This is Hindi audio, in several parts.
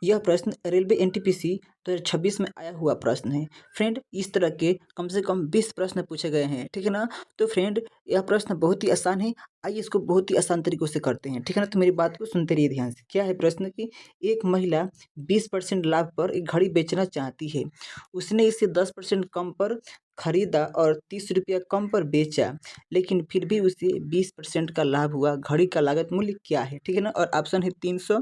यह प्रश्न रेलवे एनटीपीसी 2026 में आया हुआ प्रश्न है। फ्रेंड, इस तरह के कम से कम 20 प्रश्न पूछे गए हैं, ठीक है ना। तो फ्रेंड, यह प्रश्न बहुत ही आसान है। आइए इसको बहुत ही आसान तरीकों से करते हैं, ठीक है ना। तो मेरी बात को सुनते रहिए ध्यान से। क्या है प्रश्न कि एक महिला 20% लाभ पर एक घड़ी बेचना चाहती है। उसने इसे 10% कम पर खरीदा और 30 रुपया कम पर बेचा, लेकिन फिर भी उसे 20% का लाभ हुआ। घड़ी का लागत मूल्य क्या है, ठीक है ना। और ऑप्शन है 300,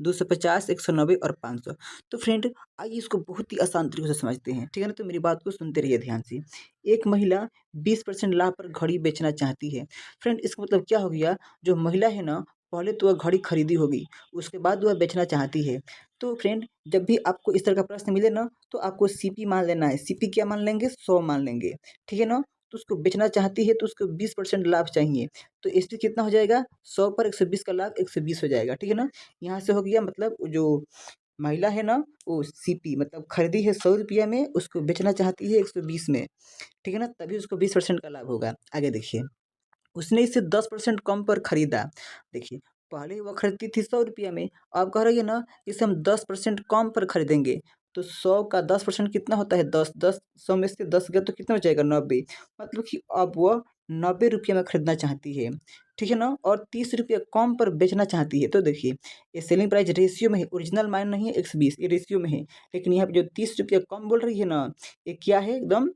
250, 190 और 500। तो फ्रेंड, आइए इसको बहुत ही आसान तरीके से समझते हैं, ठीक है ना। तो मेरी बात को सुनते रहिए ध्यान से। एक महिला 20% लाभ पर घड़ी बेचना चाहती है। फ्रेंड, इसका मतलब क्या हो गया, जो महिला है ना, पहले तो वह घड़ी खरीदी होगी, उसके बाद वह बेचना चाहती है। तो फ्रेंड, जब भी आपको इस तरह का प्रश्न मिले ना, तो आपको सीपी मान लेना है। सीपी क्या मान लेंगे, 100 मान लेंगे, ठीक है ना। तो उसको बेचना चाहती है तो उसको 20% लाभ चाहिए। तो इसमें कितना हो जाएगा, 100 पर 120 का लाभ 120 हो जाएगा, ठीक है ना। यहाँ से हो गया, मतलब जो महिला है ना, वो सीपी मतलब खरीदी है 100 रुपया में, उसको बेचना चाहती है 120 में, ठीक है ना। तभी उसको 20% का लाभ होगा। आगे देखिए, उसने इसे 10% कम पर खरीदा। देखिए, पहले वह खरीदती थी 100 रुपया में, अब कह रही है ना, इसे हम 10% कम पर खरीदेंगे। तो 100 का 10% कितना होता है, 10, 10, 100 में से 10 गया तो कितना हो जाएगा, 90। मतलब कि अब वह 90 रुपये में खरीदना चाहती है, ठीक है ना। और 30 रुपये कम पर बेचना चाहती है। तो देखिए, ये सेलिंग प्राइस रेशियो में है, ओरिजिनल मान नहीं है 120, ये रेशियो में है। लेकिन यहाँ पे जो 30 रुपये कम बोल रही है ना, ये क्या है, एकदम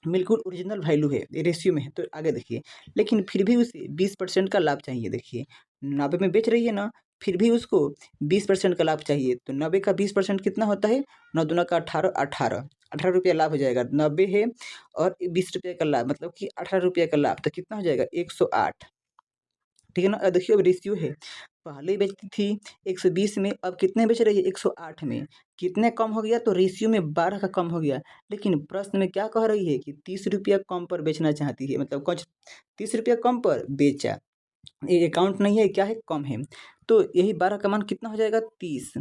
बिल्कुल ओरिजिनल वैल्यू है, ये रेशियो में है। तो आगे देखिए, लेकिन फिर भी उसे 20% का लाभ चाहिए। देखिए, 90 में बेच रही है ना, फिर भी उसको 20% का लाभ चाहिए। तो 90 का 20% कितना होता है, 9 दूना का 18, 18 रुपया लाभ हो जाएगा। 90 है और 20 रुपये का लाभ, मतलब कि 18 रुपये का लाभ, तो कितना हो जाएगा, 108, ठीक है ना। देखिए, अब रेशियो है, पहले बेचती थी 120 में, अब कितने बेच रही है, 108 में। कितने कम हो गया, तो रेशियो में 12 का कम हो गया। लेकिन प्रश्न में क्या कह रही है कि 30 रुपया कम पर बेचना चाहती है, मतलब कुछ 30 रुपया कम पर बेचा। ये अकाउंट नहीं है, क्या है, कम है। तो यही 12 का मान कितना हो जाएगा, 30।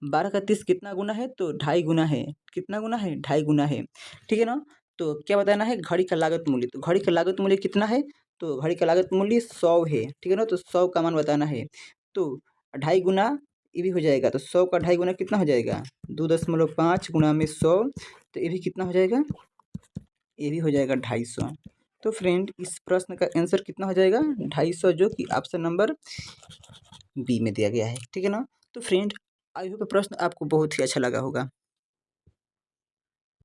12 का 30 कितना गुना है, तो 2.5 गुना है। कितना गुना है, 2.5 गुना है, ठीक है ना। तो क्या बताना है, घड़ी का लागत मूल्य। तो घड़ी का लागत मूल्य कितना है, तो घड़ी का लागत मूल्य 100 है, ठीक है ना। तो 100 का मान बताना है। तो 2.5 गुना ये भी हो जाएगा, तो 100 का 2.5 गुना कितना हो जाएगा, 2.5 गुना में 100, तो ये भी कितना हो जाएगा, ये भी हो जाएगा 250। तो फ्रेंड, इस प्रश्न का आंसर कितना हो जाएगा, 250, जो कि ऑप्शन नंबर बी में दिया गया है, ठीक है ना। तो फ्रेंड, आई होप प्रश्न आपको बहुत ही अच्छा लगा होगा।